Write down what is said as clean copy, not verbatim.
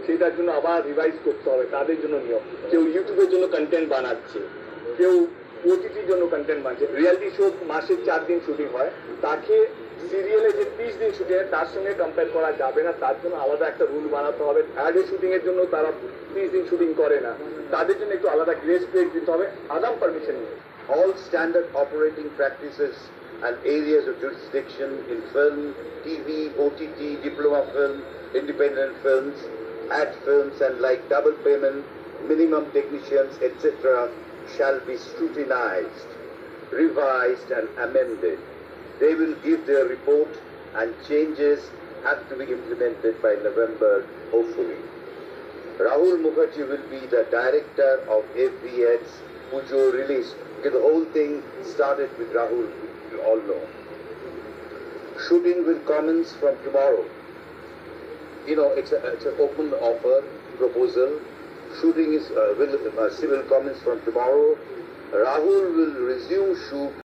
সেটার জন্য আবার রিভাইজ করতে হবে, তাদের জন্য নিয়ম। কেউ ইউটিউবের জন্য কন্টেন্ট বানাচ্ছে, কেউ ওটিটির জন্য কন্টেন্ট বানাচ্ছে। রিয়ালিটি শো মাসে 4 দিন শুটিং হয়, তাকে সিরিয়ালে যে 30 দিন শুটিং হয় তার সঙ্গে কম্পেয়ার করা যাবে না। তার জন্য আলাদা একটা রুল বানাতে হবে। অ্যাডের শুটিং এর জন্য তারা 30 দিন শুটিং করে না, তাদের জন্য একটু আলাদা গ্রেস ব্রেক দিতে হবে, আদাম পারমিশন নিয়ে। All standard operating practices and areas of jurisdiction in film, TV, OTT, diploma film, independent films, ad films and like double payment, minimum technicians, etc. shall be scrutinized, revised and amended. They will give their report and changes have to be implemented by November, hopefully. Rahul Mukherjee will be the director of FBX Pujo release. Okay, the whole thing started with Rahul, you all know. Shooting will commence from tomorrow. You know, it's an open offer proposal. Shooting will commence from tomorrow. Rahul will resume shoot